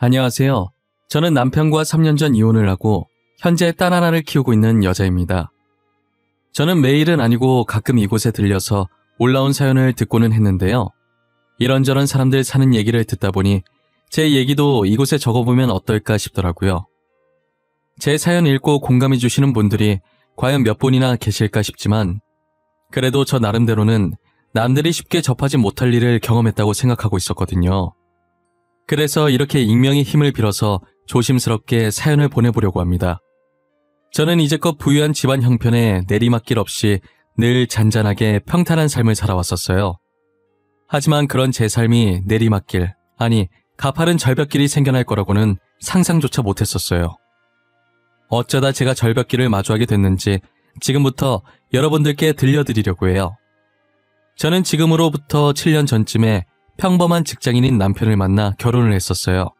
안녕하세요. 저는 남편과 3년 전 이혼을 하고 현재 딸 하나를 키우고 있는 여자입니다. 저는 매일은 아니고 가끔 이곳에 들려서 올라온 사연을 듣고는 했는데요. 이런저런 사람들 사는 얘기를 듣다 보니 제 얘기도 이곳에 적어보면 어떨까 싶더라고요. 제 사연 읽고 공감해 주시는 분들이 과연 몇 분이나 계실까 싶지만 그래도 저 나름대로는 남들이 쉽게 접하지 못할 일을 경험했다고 생각하고 있었거든요. 그래서 이렇게 익명의 힘을 빌어서 조심스럽게 사연을 보내보려고 합니다. 저는 이제껏 부유한 집안 형편에 내리막길 없이 늘 잔잔하게 평탄한 삶을 살아왔었어요. 하지만 그런 제 삶이 내리막길, 아니 가파른 절벽길이 생겨날 거라고는 상상조차 못했었어요. 어쩌다 제가 절벽길을 마주하게 됐는지 지금부터 여러분들께 들려드리려고 해요. 저는 지금으로부터 7년 전쯤에 평범한 직장인인 남편을 만나 결혼을 했었어요.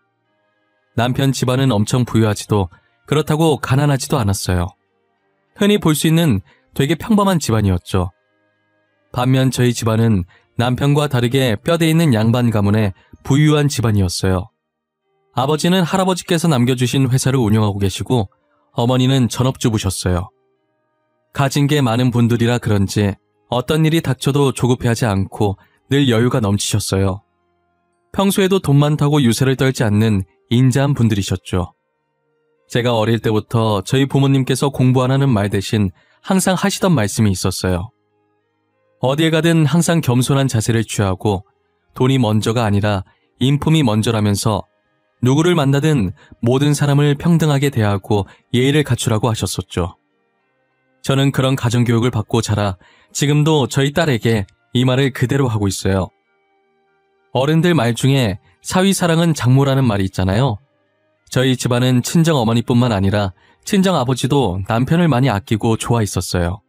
남편 집안은 엄청 부유하지도 그렇다고 가난하지도 않았어요. 흔히 볼 수 있는 되게 평범한 집안이었죠. 반면 저희 집안은 남편과 다르게 뼈대 있는 양반 가문의 부유한 집안이었어요. 아버지는 할아버지께서 남겨주신 회사를 운영하고 계시고 어머니는 전업주부셨어요. 가진 게 많은 분들이라 그런지 어떤 일이 닥쳐도 조급해하지 않고 늘 여유가 넘치셨어요. 평소에도 돈 많다고 유세를 떨지 않는 인자한 분들이셨죠. 제가 어릴 때부터 저희 부모님께서 공부하라는 말 대신 항상 하시던 말씀이 있었어요. 어디에 가든 항상 겸손한 자세를 취하고 돈이 먼저가 아니라 인품이 먼저라면서 누구를 만나든 모든 사람을 평등하게 대하고 예의를 갖추라고 하셨었죠. 저는 그런 가정교육을 받고 자라 지금도 저희 딸에게 이 말을 그대로 하고 있어요. 어른들 말 중에 사위사랑은 장모라는 말이 있잖아요. 저희 집안은 친정 어머니뿐만 아니라 친정 아버지도 남편을 많이 아끼고 좋아했었어요.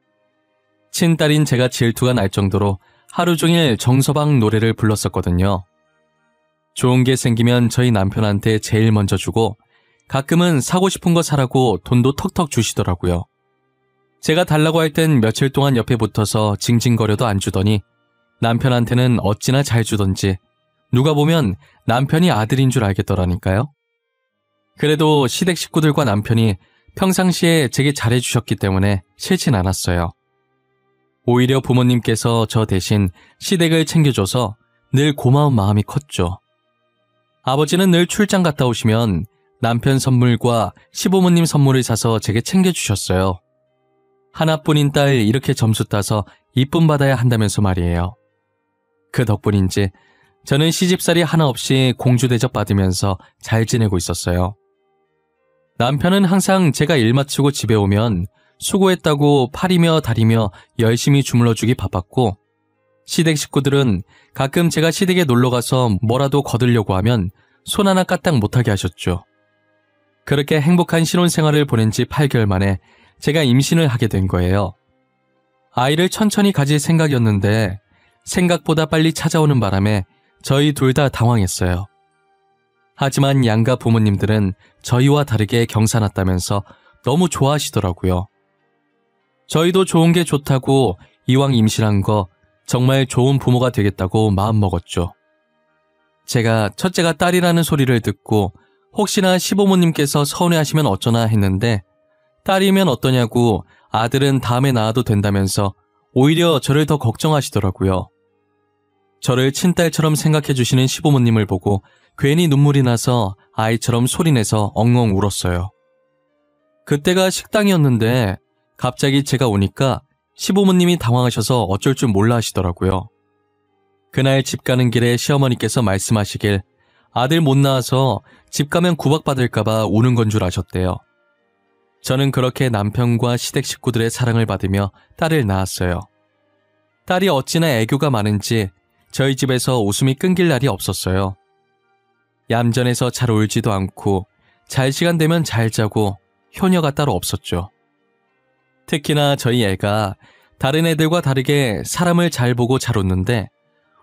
친딸인 제가 질투가 날 정도로 하루 종일 정서방 노래를 불렀었거든요. 좋은 게 생기면 저희 남편한테 제일 먼저 주고 가끔은 사고 싶은 거 사라고 돈도 턱턱 주시더라고요. 제가 달라고 할 땐 며칠 동안 옆에 붙어서 징징거려도 안 주더니 남편한테는 어찌나 잘 주던지 누가 보면 남편이 아들인 줄 알겠더라니까요. 그래도 시댁 식구들과 남편이 평상시에 제게 잘해주셨기 때문에 싫진 않았어요. 오히려 부모님께서 저 대신 시댁을 챙겨줘서 늘 고마운 마음이 컸죠. 아버지는 늘 출장 갔다 오시면 남편 선물과 시부모님 선물을 사서 제게 챙겨주셨어요. 하나뿐인 딸 이렇게 점수 따서 이쁨 받아야 한다면서 말이에요. 그 덕분인지 저는 시집살이 하나 없이 공주 대접 받으면서 잘 지내고 있었어요. 남편은 항상 제가 일 마치고 집에 오면 수고했다고 팔이며 다리며 열심히 주물러주기 바빴고 시댁 식구들은 가끔 제가 시댁에 놀러가서 뭐라도 거들려고 하면 손 하나 까딱 못하게 하셨죠. 그렇게 행복한 신혼생활을 보낸 지 8개월 만에 제가 임신을 하게 된 거예요. 아이를 천천히 가질 생각이었는데 생각보다 빨리 찾아오는 바람에 저희 둘 다 당황했어요. 하지만 양가 부모님들은 저희와 다르게 경사났다면서 너무 좋아하시더라고요. 저희도 좋은 게 좋다고 이왕 임신한 거 정말 좋은 부모가 되겠다고 마음먹었죠. 제가 첫째가 딸이라는 소리를 듣고 혹시나 시부모님께서 서운해하시면 어쩌나 했는데 딸이면 어떠냐고 아들은 다음에 낳아도 된다면서 오히려 저를 더 걱정하시더라고요. 저를 친딸처럼 생각해 주시는 시부모님을 보고 괜히 눈물이 나서 아이처럼 소리내서 엉엉 울었어요. 그때가 식당이었는데 갑자기 제가 오니까 시부모님이 당황하셔서 어쩔 줄 몰라 하시더라고요. 그날 집 가는 길에 시어머니께서 말씀하시길 아들 못 낳아서 집 가면 구박받을까봐 우는 건 줄 아셨대요. 저는 그렇게 남편과 시댁 식구들의 사랑을 받으며 딸을 낳았어요. 딸이 어찌나 애교가 많은지 저희 집에서 웃음이 끊길 날이 없었어요. 얌전해서 잘 울지도 않고 잘 시간 되면 잘 자고 효녀가 따로 없었죠. 특히나 저희 애가 다른 애들과 다르게 사람을 잘 보고 잘 웃는데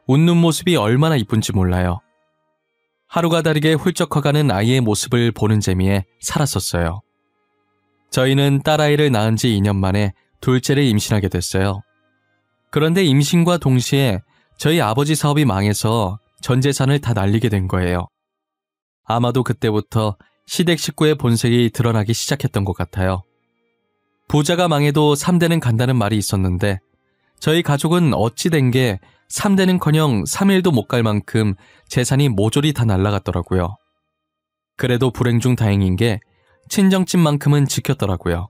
웃는 모습이 얼마나 이쁜지 몰라요. 하루가 다르게 훌쩍 커가는 아이의 모습을 보는 재미에 살았었어요. 저희는 딸아이를 낳은 지 2년 만에 둘째를 임신하게 됐어요. 그런데 임신과 동시에 저희 아버지 사업이 망해서 전 재산을 다 날리게 된 거예요. 아마도 그때부터 시댁 식구의 본색이 드러나기 시작했던 것 같아요. 부자가 망해도 3대는 간다는 말이 있었는데 저희 가족은 어찌 된 게 3대는커녕 3일도 못 갈 만큼 재산이 모조리 다 날아갔더라고요. 그래도 불행 중 다행인 게 친정집만큼은 지켰더라고요.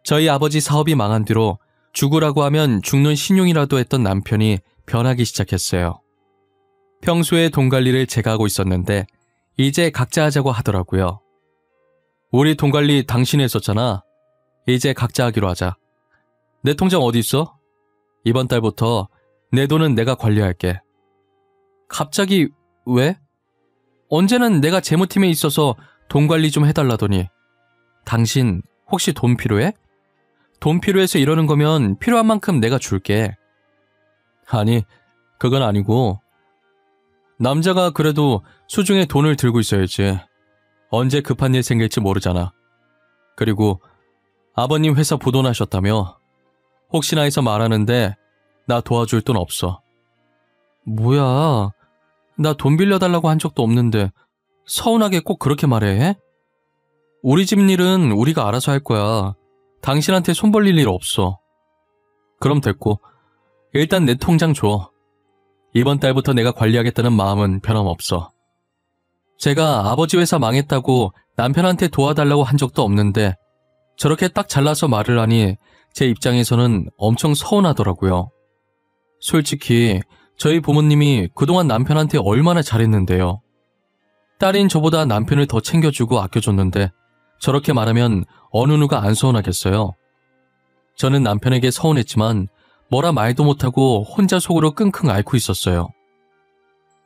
저희 아버지 사업이 망한 뒤로 죽으라고 하면 죽는 신용이라도 했던 남편이 변하기 시작했어요. 평소에 돈 관리를 제가 하고 있었는데 이제 각자 하자고 하더라고요. 우리 돈 관리 당신이 했었잖아. 이제 각자 하기로 하자. 내 통장 어디 있어? 이번 달부터 내 돈은 내가 관리할게. 갑자기 왜? 언제는 내가 재무팀에 있어서 돈 관리 좀 해달라더니 당신 혹시 돈 필요해? 돈 필요해서 이러는 거면 필요한 만큼 내가 줄게. 아니, 그건 아니고 남자가 그래도 수중에 돈을 들고 있어야지. 언제 급한 일 생길지 모르잖아. 그리고 아버님 회사 부도나셨다며? 혹시나 해서 말하는데 나 도와줄 돈 없어. 뭐야, 나 돈 빌려달라고 한 적도 없는데 서운하게 꼭 그렇게 말해? 우리 집 일은 우리가 알아서 할 거야. 당신한테 손 벌릴 일 없어. 그럼 됐고 일단 내 통장 줘. 이번 달부터 내가 관리하겠다는 마음은 변함없어. 제가 아버지 회사 망했다고 남편한테 도와달라고 한 적도 없는데 저렇게 딱 잘라서 말을 하니 제 입장에서는 엄청 서운하더라고요. 솔직히 저희 부모님이 그동안 남편한테 얼마나 잘했는데요. 딸인 저보다 남편을 더 챙겨주고 아껴줬는데 저렇게 말하면 어느 누가 안 서운하겠어요. 저는 남편에게 서운했지만 뭐라 말도 못하고 혼자 속으로 끙끙 앓고 있었어요.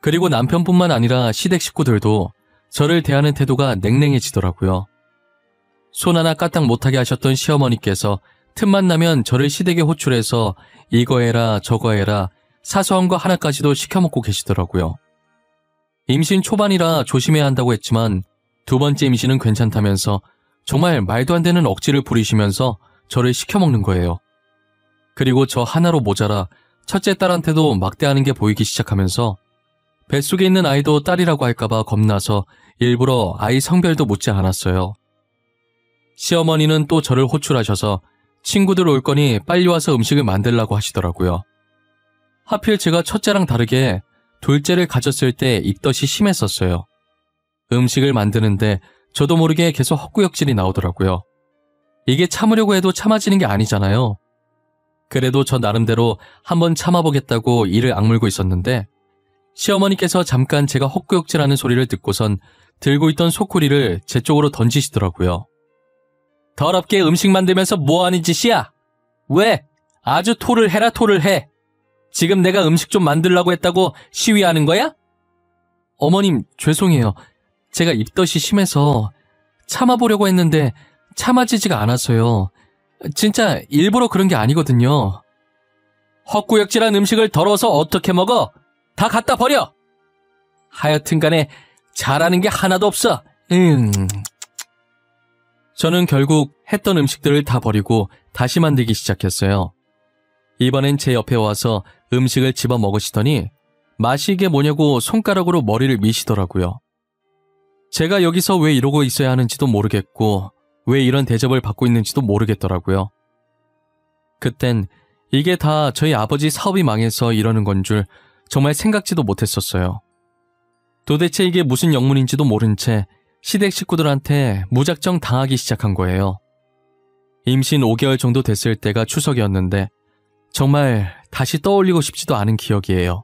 그리고 남편뿐만 아니라 시댁 식구들도 저를 대하는 태도가 냉랭해지더라고요. 손 하나 까딱 못하게 하셨던 시어머니께서 틈만 나면 저를 시댁에 호출해서 이거 해라 저거 해라 사소한 거 하나까지도 시켜먹고 계시더라고요. 임신 초반이라 조심해야 한다고 했지만 두 번째 임신은 괜찮다면서 정말 말도 안 되는 억지를 부리시면서 저를 시켜먹는 거예요. 그리고 저 하나로 모자라 첫째 딸한테도 막대하는 게 보이기 시작하면서 뱃속에 있는 아이도 딸이라고 할까봐 겁나서 일부러 아이 성별도 묻지 않았어요. 시어머니는 또 저를 호출하셔서 친구들 올 거니 빨리 와서 음식을 만들라고 하시더라고요. 하필 제가 첫째랑 다르게 둘째를 가졌을 때 입덧이 심했었어요. 음식을 만드는데 저도 모르게 계속 헛구역질이 나오더라고요. 이게 참으려고 해도 참아지는 게 아니잖아요. 그래도 저 나름대로 한번 참아보겠다고 이를 악물고 있었는데 시어머니께서 잠깐 제가 헛구역질하는 소리를 듣고선 들고 있던 소쿠리를 제 쪽으로 던지시더라고요. 더럽게 음식 만들면서 뭐하는 짓이야? 왜? 아주 토를 해라 토를 해. 지금 내가 음식 좀 만들라고 했다고 시위하는 거야? 어머님 죄송해요. 제가 입덧이 심해서 참아보려고 했는데 참아지지가 않았어요. 진짜 일부러 그런 게 아니거든요. 헛구역질한 음식을 더러워서 어떻게 먹어? 다 갖다 버려! 하여튼간에 잘하는 게 하나도 없어. 저는 결국 했던 음식들을 다 버리고 다시 만들기 시작했어요. 이번엔 제 옆에 와서 음식을 집어 먹으시더니 맛이 이게 뭐냐고 손가락으로 머리를 미시더라고요. 제가 여기서 왜 이러고 있어야 하는지도 모르겠고 왜 이런 대접을 받고 있는지도 모르겠더라고요. 그땐 이게 다 저희 아버지 사업이 망해서 이러는 건 줄 정말 생각지도 못했었어요. 도대체 이게 무슨 영문인지도 모른 채 시댁 식구들한테 무작정 당하기 시작한 거예요. 임신 5개월 정도 됐을 때가 추석이었는데 정말 다시 떠올리고 싶지도 않은 기억이에요.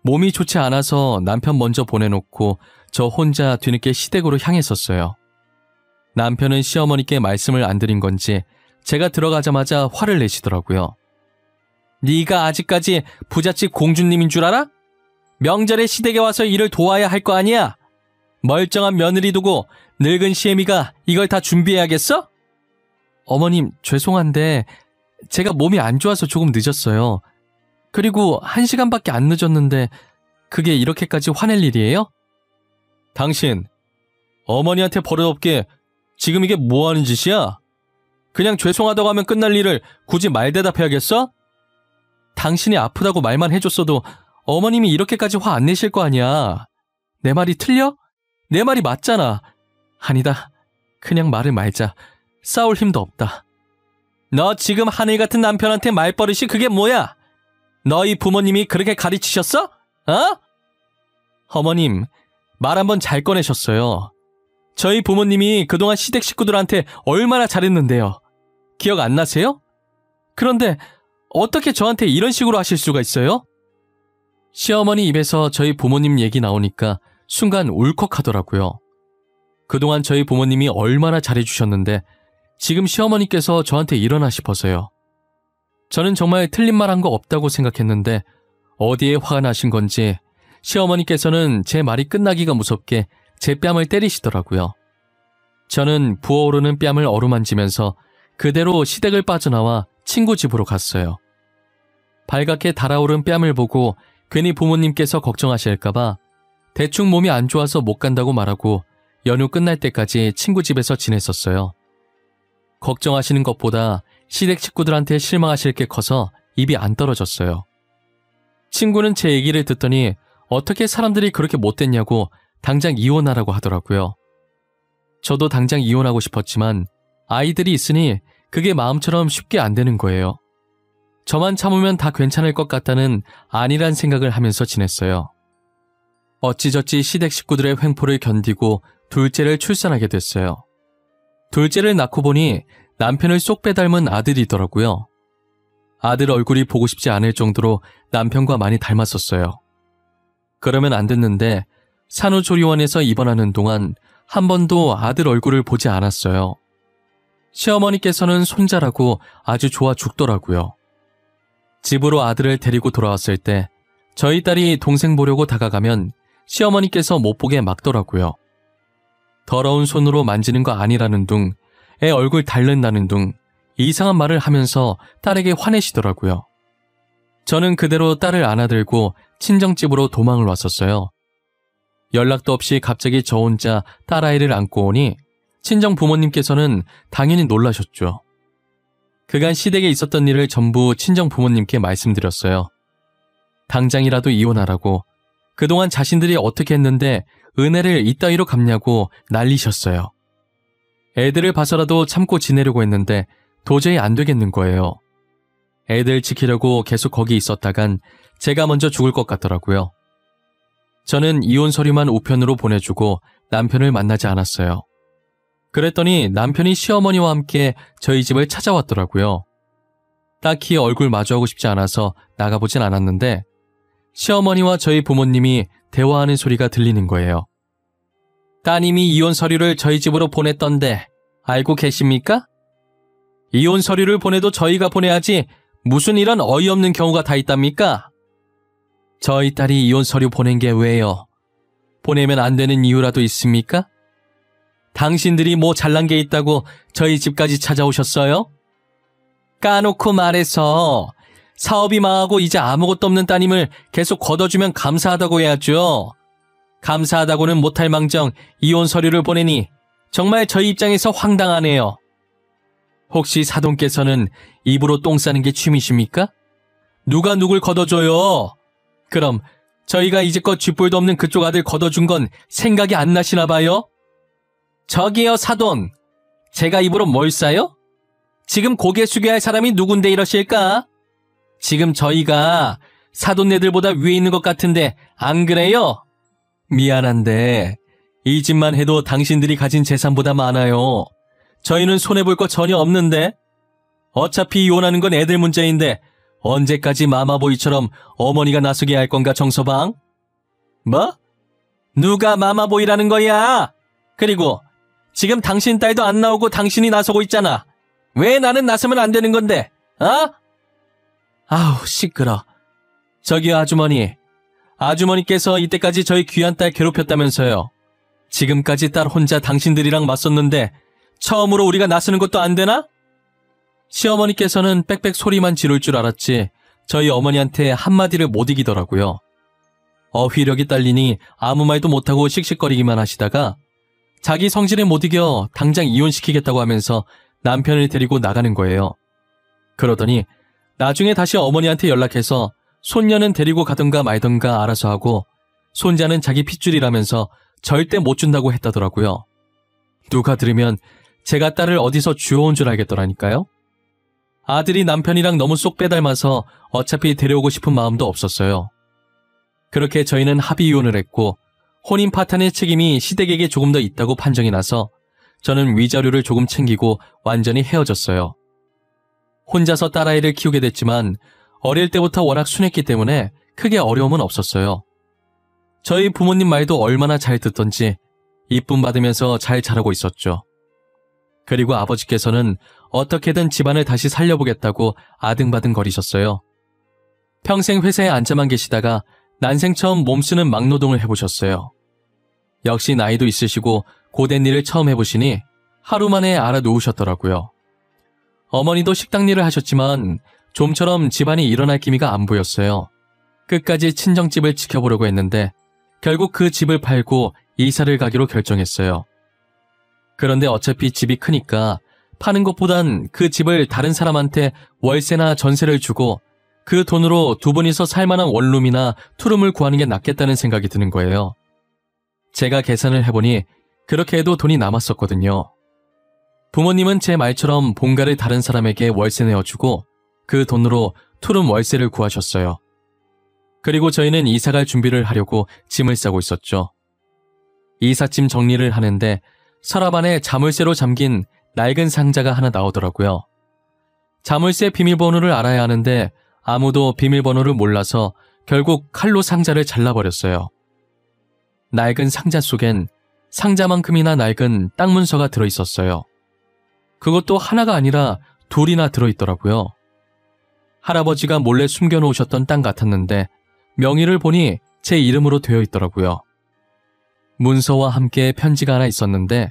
몸이 좋지 않아서 남편 먼저 보내놓고 저 혼자 뒤늦게 시댁으로 향했었어요. 남편은 시어머니께 말씀을 안 드린 건지 제가 들어가자마자 화를 내시더라고요. 네가 아직까지 부잣집 공주님인 줄 알아? 명절에 시댁에 와서 일을 도와야 할 거 아니야? 멀쩡한 며느리 두고 늙은 시애미가 이걸 다 준비해야겠어? 어머님 죄송한데 제가 몸이 안 좋아서 조금 늦었어요. 그리고 1시간밖에 안 늦었는데 그게 이렇게까지 화낼 일이에요? 당신 어머니한테 버릇없게 지금 이게 뭐 하는 짓이야? 그냥 죄송하다고 하면 끝날 일을 굳이 말대답해야겠어? 당신이 아프다고 말만 해줬어도 어머님이 이렇게까지 화 안 내실 거 아니야. 내 말이 틀려? 내 말이 맞잖아. 아니다. 그냥 말을 말자. 싸울 힘도 없다. 너 지금 하늘 같은 남편한테 말버릇이 그게 뭐야? 너희 부모님이 그렇게 가르치셨어? 어? 어머님, 말 한번 잘 꺼내셨어요. 저희 부모님이 그동안 시댁 식구들한테 얼마나 잘했는데요. 기억 안 나세요? 그런데 어떻게 저한테 이런 식으로 하실 수가 있어요? 시어머니 입에서 저희 부모님 얘기 나오니까 순간 울컥하더라고요. 그동안 저희 부모님이 얼마나 잘해주셨는데 지금 시어머니께서 저한테 이러나 싶어서요. 저는 정말 틀린 말 한 거 없다고 생각했는데 어디에 화가 나신 건지 시어머니께서는 제 말이 끝나기가 무섭게 제 뺨을 때리시더라고요. 저는 부어오르는 뺨을 어루만지면서 그대로 시댁을 빠져나와 친구 집으로 갔어요. 발갛게 달아오른 뺨을 보고 괜히 부모님께서 걱정하실까봐 대충 몸이 안 좋아서 못 간다고 말하고 연휴 끝날 때까지 친구 집에서 지냈었어요. 걱정하시는 것보다 시댁 식구들한테 실망하실 게 커서 입이 안 떨어졌어요. 친구는 제 얘기를 듣더니 어떻게 사람들이 그렇게 못됐냐고 당장 이혼하라고 하더라고요. 저도 당장 이혼하고 싶었지만 아이들이 있으니 그게 마음처럼 쉽게 안 되는 거예요. 저만 참으면 다 괜찮을 것 같다는 안일한 생각을 하면서 지냈어요. 어찌저찌 시댁 식구들의 횡포를 견디고 둘째를 출산하게 됐어요. 둘째를 낳고 보니 남편을 쏙 빼닮은 아들이더라고요. 아들 얼굴이 보고 싶지 않을 정도로 남편과 많이 닮았었어요. 그러면 안 됐는데 산후조리원에서 입원하는 동안 한 번도 아들 얼굴을 보지 않았어요. 시어머니께서는 손자라고 아주 좋아 죽더라고요. 집으로 아들을 데리고 돌아왔을 때 저희 딸이 동생 보려고 다가가면 시어머니께서 못 보게 막더라고요. 더러운 손으로 만지는 거 아니라는 둥, 애 얼굴 닳는다는 둥, 이상한 말을 하면서 딸에게 화내시더라고요. 저는 그대로 딸을 안아들고 친정집으로 도망을 왔었어요. 연락도 없이 갑자기 저 혼자 딸아이를 안고 오니 친정 부모님께서는 당연히 놀라셨죠. 그간 시댁에 있었던 일을 전부 친정 부모님께 말씀드렸어요. 당장이라도 이혼하라고, 그동안 자신들이 어떻게 했는데 은혜를 이따위로 갚냐고 난리셨어요. 애들을 봐서라도 참고 지내려고 했는데 도저히 안 되겠는 거예요. 애들 지키려고 계속 거기 있었다간 제가 먼저 죽을 것 같더라고요. 저는 이혼 서류만 우편으로 보내주고 남편을 만나지 않았어요. 그랬더니 남편이 시어머니와 함께 저희 집을 찾아왔더라고요. 딱히 얼굴 마주하고 싶지 않아서 나가보진 않았는데 시어머니와 저희 부모님이 대화하는 소리가 들리는 거예요. 따님이 이혼 서류를 저희 집으로 보냈던데 알고 계십니까? 이혼 서류를 보내도 저희가 보내야지 무슨 이런 어이없는 경우가 다 있답니까? 저희 딸이 이혼 서류 보낸 게 왜요? 보내면 안 되는 이유라도 있습니까? 당신들이 뭐 잘난 게 있다고 저희 집까지 찾아오셨어요? 까놓고 말해서 사업이 망하고 이제 아무것도 없는 따님을 계속 걷어주면 감사하다고 해야죠. 감사하다고는 못할 망정 이혼 서류를 보내니 정말 저희 입장에서 황당하네요. 혹시 사돈께서는 입으로 똥 싸는 게 취미십니까? 누가 누굴 걷어줘요? 그럼 저희가 이제껏 쥐뿔도 없는 그쪽 아들 걷어준 건 생각이 안 나시나 봐요? 저기요 사돈, 제가 입으로 뭘 싸요? 지금 고개 숙여야 할 사람이 누군데 이러실까? 지금 저희가 사돈네들보다 위에 있는 것 같은데 안 그래요? 미안한데 이 집만 해도 당신들이 가진 재산보다 많아요. 저희는 손해볼 거 전혀 없는데. 어차피 이혼하는 건 애들 문제인데 언제까지 마마보이처럼 어머니가 나서게 할 건가 정서방? 뭐? 누가 마마보이라는 거야? 그리고 지금 당신 딸도 안 나오고 당신이 나서고 있잖아. 왜 나는 나서면 안 되는 건데? 어? 아우 시끄러. 저기요 아주머니. 아주머니께서 이때까지 저희 귀한 딸 괴롭혔다면서요. 지금까지 딸 혼자 당신들이랑 맞섰는데 처음으로 우리가 나서는 것도 안 되나? 시어머니께서는 빽빽 소리만 지를 줄 알았지 저희 어머니한테 한마디를 못 이기더라고요. 어휘력이 딸리니 아무 말도 못하고 씩씩거리기만 하시다가 자기 성질에 못 이겨 당장 이혼시키겠다고 하면서 남편을 데리고 나가는 거예요. 그러더니 나중에 다시 어머니한테 연락해서 손녀는 데리고 가던가 말던가 알아서 하고 손자는 자기 핏줄이라면서 절대 못 준다고 했다더라고요. 누가 들으면 제가 딸을 어디서 주워온 줄 알겠더라니까요. 아들이 남편이랑 너무 쏙 빼닮아서 어차피 데려오고 싶은 마음도 없었어요. 그렇게 저희는 합의 이혼을 했고 혼인 파탄의 책임이 시댁에게 조금 더 있다고 판정이 나서 저는 위자료를 조금 챙기고 완전히 헤어졌어요. 혼자서 딸아이를 키우게 됐지만 어릴 때부터 워낙 순했기 때문에 크게 어려움은 없었어요. 저희 부모님 말도 얼마나 잘 듣던지 이쁨 받으면서 잘 자라고 있었죠. 그리고 아버지께서는 어떻게든 집안을 다시 살려보겠다고 아등바등 거리셨어요. 평생 회사에 앉아만 계시다가 난생 처음 몸쓰는 막노동을 해보셨어요. 역시 나이도 있으시고 고된 일을 처음 해보시니 하루 만에 알아놓으셨더라고요. 어머니도 식당 일을 하셨지만 좀처럼 집안이 일어날 기미가 안 보였어요. 끝까지 친정집을 지켜보려고 했는데 결국 그 집을 팔고 이사를 가기로 결정했어요. 그런데 어차피 집이 크니까 파는 것보단 그 집을 다른 사람한테 월세나 전세를 주고 그 돈으로 두 분이서 살만한 원룸이나 투룸을 구하는 게 낫겠다는 생각이 드는 거예요. 제가 계산을 해보니 그렇게 해도 돈이 남았었거든요. 부모님은 제 말처럼 본가를 다른 사람에게 월세 내어주고 그 돈으로 투룸 월세를 구하셨어요. 그리고 저희는 이사갈 준비를 하려고 짐을 싸고 있었죠. 이삿짐 정리를 하는데 서랍 안에 자물쇠로 잠긴 낡은 상자가 하나 나오더라고요. 자물쇠 비밀번호를 알아야 하는데 아무도 비밀번호를 몰라서 결국 칼로 상자를 잘라버렸어요. 낡은 상자 속엔 상자만큼이나 낡은 땅 문서가 들어있었어요. 그것도 하나가 아니라 둘이나 들어있더라고요. 할아버지가 몰래 숨겨놓으셨던 땅 같았는데 명의를 보니 제 이름으로 되어 있더라고요. 문서와 함께 편지가 하나 있었는데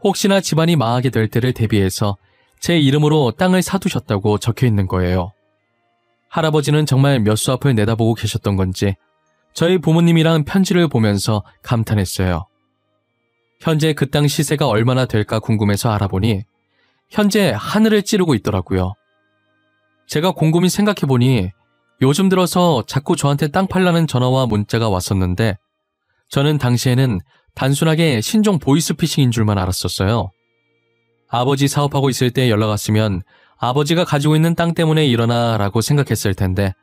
혹시나 집안이 망하게 될 때를 대비해서 제 이름으로 땅을 사두셨다고 적혀 있는 거예요. 할아버지는 정말 몇 수 앞을 내다보고 계셨던 건지 저희 부모님이랑 편지를 보면서 감탄했어요. 현재 그 땅 시세가 얼마나 될까 궁금해서 알아보니 현재 하늘을 찌르고 있더라고요. 제가 곰곰이 생각해보니 요즘 들어서 자꾸 저한테 땅 팔라는 전화와 문자가 왔었는데 저는 당시에는 단순하게 신종 보이스피싱인 줄만 알았었어요. 아버지 사업하고 있을 때 연락 왔으면 아버지가 가지고 있는 땅 때문에 일어나 라고 생각했을 텐데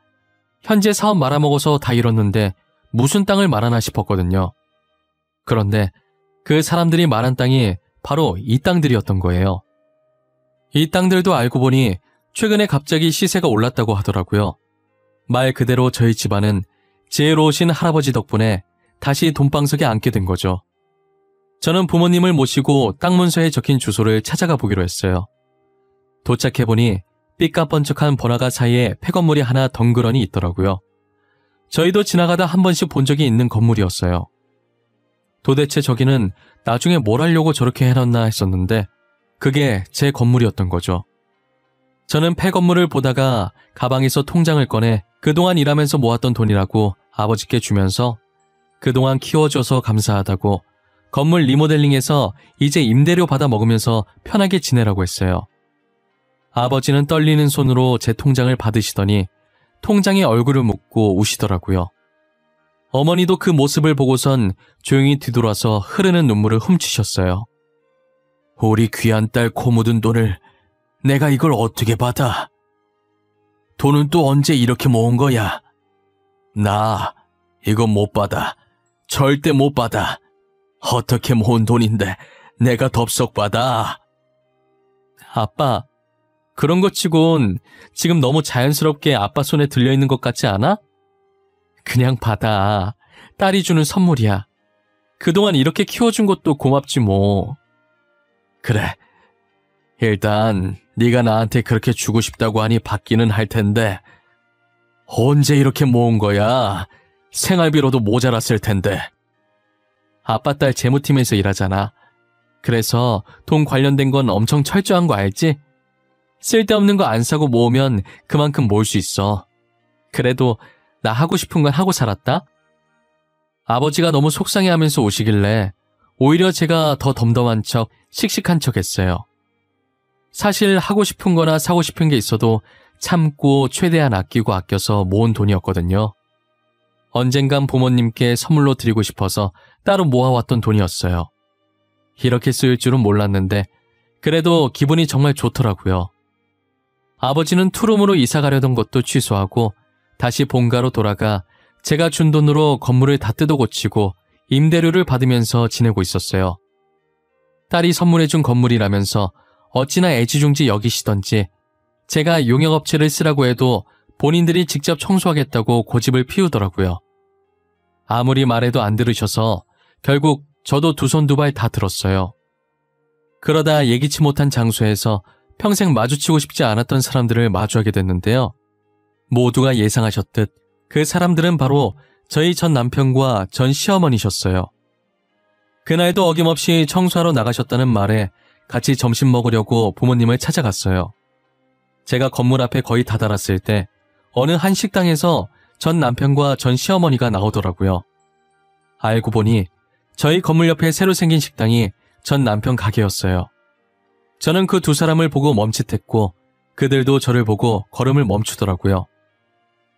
현재 사업 말아먹어서 다 잃었는데 무슨 땅을 말하나 싶었거든요. 그런데 그 사람들이 말한 땅이 바로 이 땅들이었던 거예요. 이 땅들도 알고 보니 최근에 갑자기 시세가 올랐다고 하더라고요. 말 그대로 저희 집안은 지혜로우신 할아버지 덕분에 다시 돈방석에 앉게 된 거죠. 저는 부모님을 모시고 땅 문서에 적힌 주소를 찾아가 보기로 했어요. 도착해보니 삐까뻔쩍한 번화가 사이에 폐건물이 하나 덩그러니 있더라고요. 저희도 지나가다 한 번씩 본 적이 있는 건물이었어요. 도대체 저기는 나중에 뭘 하려고 저렇게 해놨나 했었는데 그게 제 건물이었던 거죠. 저는 폐건물을 보다가 가방에서 통장을 꺼내 그동안 일하면서 모았던 돈이라고 아버지께 주면서 그동안 키워줘서 감사하다고 건물 리모델링해서 이제 임대료 받아 먹으면서 편하게 지내라고 했어요. 아버지는 떨리는 손으로 제 통장을 받으시더니 통장에 얼굴을 묻고 우시더라고요. 어머니도 그 모습을 보고선 조용히 뒤돌아서 흐르는 눈물을 훔치셨어요. 우리 귀한 딸 코 묻은 돈을 내가 이걸 어떻게 받아? 돈은 또 언제 이렇게 모은 거야? 나 이거 못 받아. 절대 못 받아. 어떻게 모은 돈인데 내가 덥석 받아? 아빠, 그런 것 치곤 지금 너무 자연스럽게 아빠 손에 들려있는 것 같지 않아? 그냥 받아. 딸이 주는 선물이야. 그동안 이렇게 키워준 것도 고맙지 뭐. 그래. 일단 네가 나한테 그렇게 주고 싶다고 하니 받기는 할 텐데 언제 이렇게 모은 거야? 생활비로도 모자랐을 텐데. 아빠 딸 재무팀에서 일하잖아. 그래서 돈 관련된 건 엄청 철저한 거 알지? 쓸데없는 거 안 사고 모으면 그만큼 모을 수 있어. 그래도 나 하고 싶은 건 하고 살았다? 아버지가 너무 속상해하면서 오시길래 오히려 제가 더 덤덤한 척, 씩씩한 척 했어요. 사실 하고 싶은 거나 사고 싶은 게 있어도 참고 최대한 아끼고 아껴서 모은 돈이었거든요. 언젠간 부모님께 선물로 드리고 싶어서 따로 모아왔던 돈이었어요. 이렇게 쓰일 줄은 몰랐는데 그래도 기분이 정말 좋더라고요. 아버지는 투룸으로 이사 가려던 것도 취소하고 다시 본가로 돌아가 제가 준 돈으로 건물을 다 뜯어 고치고 임대료를 받으면서 지내고 있었어요. 딸이 선물해준 건물이라면서 어찌나 애지중지 여기시던지 제가 용역업체를 쓰라고 해도 본인들이 직접 청소하겠다고 고집을 피우더라고요. 아무리 말해도 안 들으셔서 결국 저도 두 손 두 발 다 들었어요. 그러다 예기치 못한 장소에서 평생 마주치고 싶지 않았던 사람들을 마주하게 됐는데요. 모두가 예상하셨듯 그 사람들은 바로 저희 전 남편과 전 시어머니셨어요. 그날도 어김없이 청소하러 나가셨다는 말에 같이 점심 먹으려고 부모님을 찾아갔어요. 제가 건물 앞에 거의 다다랐을 때 어느 한 식당에서 전 남편과 전 시어머니가 나오더라고요. 알고 보니 저희 건물 옆에 새로 생긴 식당이 전 남편 가게였어요. 저는 그 두 사람을 보고 멈칫했고 그들도 저를 보고 걸음을 멈추더라고요.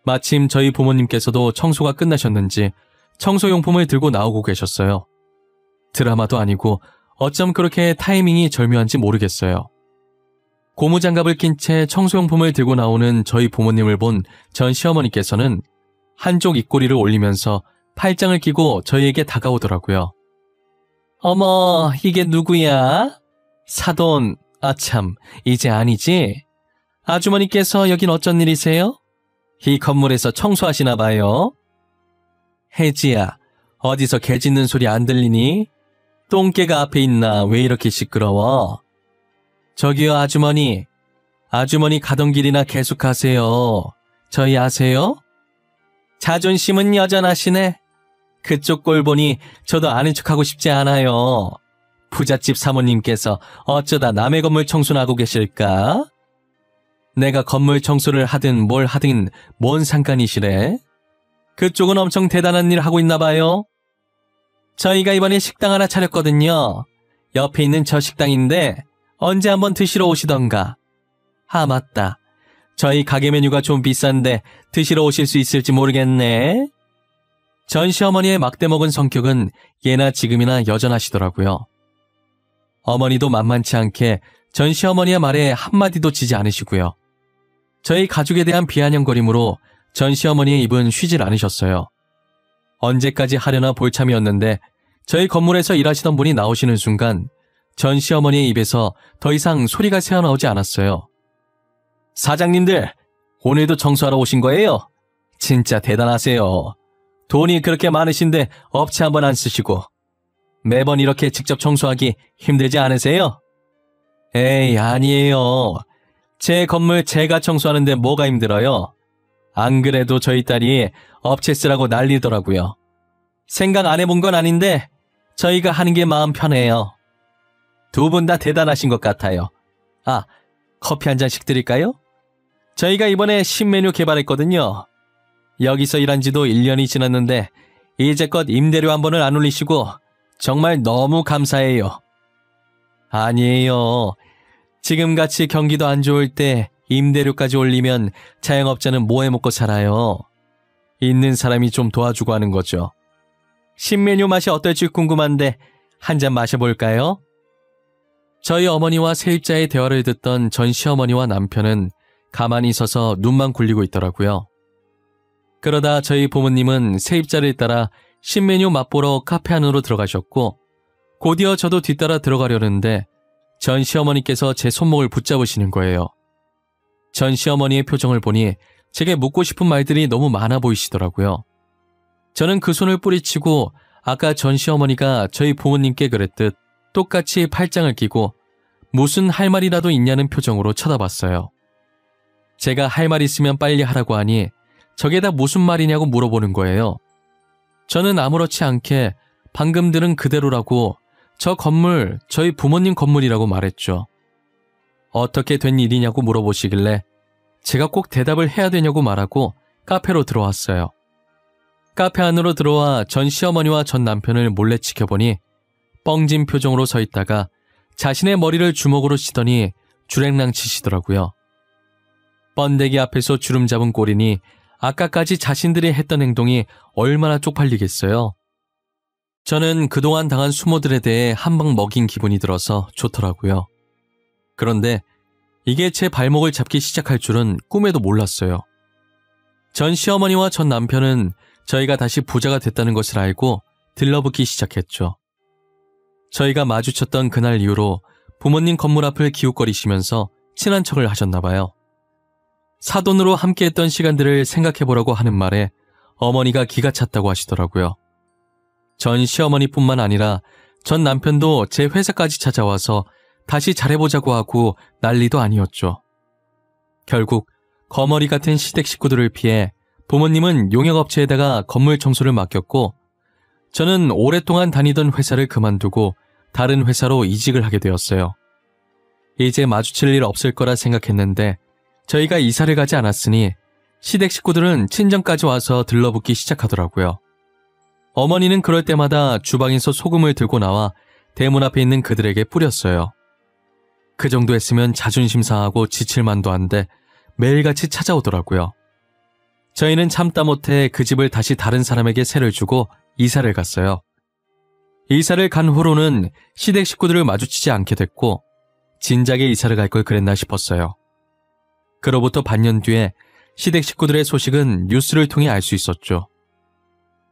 마침 저희 부모님께서도 청소가 끝나셨는지 청소용품을 들고 나오고 계셨어요. 드라마도 아니고 어쩜 그렇게 타이밍이 절묘한지 모르겠어요. 고무장갑을 낀 채 청소용품을 들고 나오는 저희 부모님을 본 전 시어머니께서는 한쪽 입꼬리를 올리면서 팔짱을 끼고 저희에게 다가오더라고요. 어머, 이게 누구야? 사돈, 아참, 이제 아니지? 아주머니께서 여긴 어쩐 일이세요? 이 건물에서 청소하시나 봐요. 혜지야, 어디서 개 짖는 소리 안 들리니? 똥개가 앞에 있나 왜 이렇게 시끄러워? 저기요 아주머니, 아주머니 가던 길이나 계속 가세요. 저희 아세요? 자존심은 여전하시네. 그쪽 꼴 보니 저도 아는 척하고 싶지 않아요. 부잣집 사모님께서 어쩌다 남의 건물 청소나 하고 계실까? 내가 건물 청소를 하든 뭘 하든 뭔 상관이시래? 그쪽은 엄청 대단한 일 하고 있나 봐요. 저희가 이번에 식당 하나 차렸거든요. 옆에 있는 저 식당인데 언제 한번 드시러 오시던가. 아 맞다. 저희 가게 메뉴가 좀 비싼데 드시러 오실 수 있을지 모르겠네. 전 시어머니의 막대먹은 성격은 예나 지금이나 여전하시더라고요. 어머니도 만만치 않게 전 시어머니의 말에 한마디도 지지 않으시고요. 저희 가족에 대한 비아냥거림으로 전 시어머니의 입은 쉬질 않으셨어요. 언제까지 하려나 볼참이었는데 저희 건물에서 일하시던 분이 나오시는 순간 전 시어머니의 입에서 더 이상 소리가 새어나오지 않았어요. 사장님들, 오늘도 청소하러 오신 거예요? 진짜 대단하세요. 돈이 그렇게 많으신데 업체 한번 안 쓰시고 매번 이렇게 직접 청소하기 힘들지 않으세요? 에이, 아니에요. 제 건물 제가 청소하는데 뭐가 힘들어요? 안 그래도 저희 딸이 업체 쓰라고 난리더라고요. 생각 안 해본 건 아닌데 저희가 하는 게 마음 편해요. 두 분 다 대단하신 것 같아요. 아, 커피 한 잔씩 드릴까요? 저희가 이번에 신메뉴 개발했거든요. 여기서 일한 지도 1년이 지났는데 이제껏 임대료 한 번을 안 올리시고 정말 너무 감사해요. 아니에요. 지금같이 경기도 안 좋을 때 임대료까지 올리면 자영업자는 뭐 해먹고 살아요. 있는 사람이 좀 도와주고 하는 거죠. 신메뉴 맛이 어떨지 궁금한데 한 잔 마셔볼까요? 저희 어머니와 세입자의 대화를 듣던 전 시어머니와 남편은 가만히 서서 눈만 굴리고 있더라고요. 그러다 저희 부모님은 세입자를 따라 신메뉴 맛보러 카페 안으로 들어가셨고 곧이어 저도 뒤따라 들어가려는데 전 시어머니께서 제 손목을 붙잡으시는 거예요. 전 시어머니의 표정을 보니 제게 묻고 싶은 말들이 너무 많아 보이시더라고요. 저는 그 손을 뿌리치고 아까 전 시어머니가 저희 부모님께 그랬듯 똑같이 팔짱을 끼고 무슨 할 말이라도 있냐는 표정으로 쳐다봤어요. 제가 할 말 있으면 빨리 하라고 하니 저게 다 무슨 말이냐고 물어보는 거예요. 저는 아무렇지 않게 방금 들은 그대로라고 저 건물 저희 부모님 건물이라고 말했죠. 어떻게 된 일이냐고 물어보시길래 제가 꼭 대답을 해야 되냐고 말하고 카페로 들어왔어요. 카페 안으로 들어와 전 시어머니와 전 남편을 몰래 지켜보니 뻥진 표정으로 서 있다가 자신의 머리를 주먹으로 치더니 주랭랑 치시더라고요. 번데기 앞에서 주름 잡은 꼴이니 아까까지 자신들이 했던 행동이 얼마나 쪽팔리겠어요. 저는 그동안 당한 수모들에 대해 한 방 먹인 기분이 들어서 좋더라고요. 그런데 이게 제 발목을 잡기 시작할 줄은 꿈에도 몰랐어요. 전 시어머니와 전 남편은 저희가 다시 부자가 됐다는 것을 알고 들러붙기 시작했죠. 저희가 마주쳤던 그날 이후로 부모님 건물 앞을 기웃거리시면서 친한 척을 하셨나 봐요. 사돈으로 함께했던 시간들을 생각해보라고 하는 말에 어머니가 기가 찼다고 하시더라고요. 전 시어머니뿐만 아니라 전 남편도 제 회사까지 찾아와서 다시 잘해보자고 하고 난리도 아니었죠. 결국 거머리 같은 시댁 식구들을 피해 부모님은 용역업체에다가 건물 청소를 맡겼고 저는 오랫동안 다니던 회사를 그만두고 다른 회사로 이직을 하게 되었어요. 이제 마주칠 일 없을 거라 생각했는데 저희가 이사를 가지 않았으니 시댁 식구들은 친정까지 와서 들러붙기 시작하더라고요. 어머니는 그럴 때마다 주방에서 소금을 들고 나와 대문 앞에 있는 그들에게 뿌렸어요. 그 정도 했으면 자존심 상하고 지칠 만도 한데 매일같이 찾아오더라고요. 저희는 참다 못해 그 집을 다시 다른 사람에게 세를 주고 이사를 갔어요. 이사를 간 후로는 시댁 식구들을 마주치지 않게 됐고 진작에 이사를 갈 걸 그랬나 싶었어요. 그로부터 반년 뒤에 시댁 식구들의 소식은 뉴스를 통해 알 수 있었죠.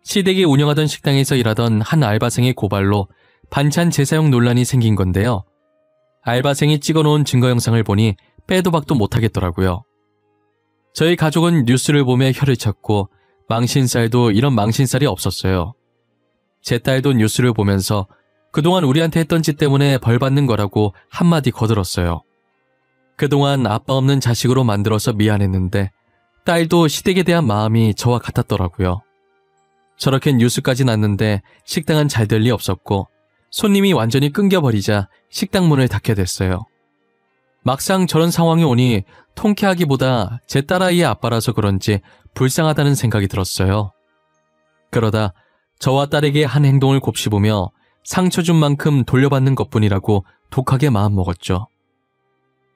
시댁이 운영하던 식당에서 일하던 한 알바생의 고발로 반찬 재사용 논란이 생긴 건데요. 알바생이 찍어놓은 증거 영상을 보니 빼도 박도 못하겠더라고요. 저희 가족은 뉴스를 보며 혀를 찾고 망신살도 이런 망신살이 없었어요. 제 딸도 뉴스를 보면서 그동안 우리한테 했던 짓 때문에 벌 받는 거라고 한마디 거들었어요. 그동안 아빠 없는 자식으로 만들어서 미안했는데 딸도 시댁에 대한 마음이 저와 같았더라고요. 저렇게 뉴스까지 났는데 식당은 잘 될 리 없었고 손님이 완전히 끊겨버리자 식당 문을 닫게 됐어요. 막상 저런 상황이 오니 통쾌하기보다 제 딸아이의 아빠라서 그런지 불쌍하다는 생각이 들었어요. 그러다 저와 딸에게 한 행동을 곱씹으며 상처 준 만큼 돌려받는 것뿐이라고 독하게 마음먹었죠.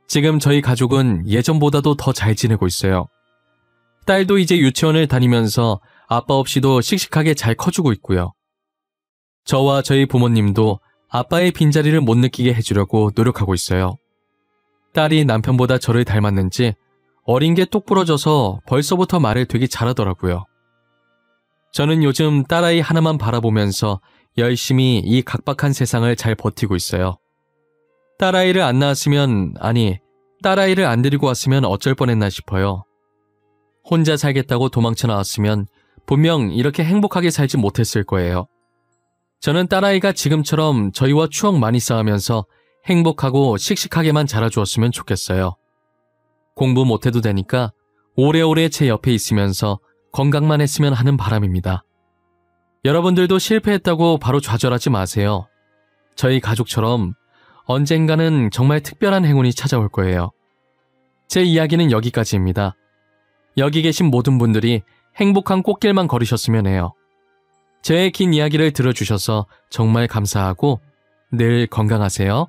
지금 저희 가족은 예전보다도 더 잘 지내고 있어요. 딸도 이제 유치원을 다니면서 아빠 없이도 씩씩하게 잘 커주고 있고요. 저와 저희 부모님도 아빠의 빈자리를 못 느끼게 해주려고 노력하고 있어요. 딸이 남편보다 저를 닮았는지 어린 게 똑 부러져서 벌써부터 말을 되게 잘하더라고요. 저는 요즘 딸아이 하나만 바라보면서 열심히 이 각박한 세상을 잘 버티고 있어요. 딸아이를 안 낳았으면, 아니, 딸아이를 안 데리고 왔으면 어쩔 뻔했나 싶어요. 혼자 살겠다고 도망쳐 나왔으면 분명 이렇게 행복하게 살지 못했을 거예요. 저는 딸아이가 지금처럼 저희와 추억 많이 쌓으면서 행복하고 씩씩하게만 자라주었으면 좋겠어요. 공부 못해도 되니까 오래오래 제 옆에 있으면서 건강만 했으면 하는 바람입니다. 여러분들도 실패했다고 바로 좌절하지 마세요. 저희 가족처럼 언젠가는 정말 특별한 행운이 찾아올 거예요. 제 이야기는 여기까지입니다. 여기 계신 모든 분들이 행복한 꽃길만 걸으셨으면 해요. 제 긴 이야기를 들어주셔서 정말 감사하고 늘 건강하세요.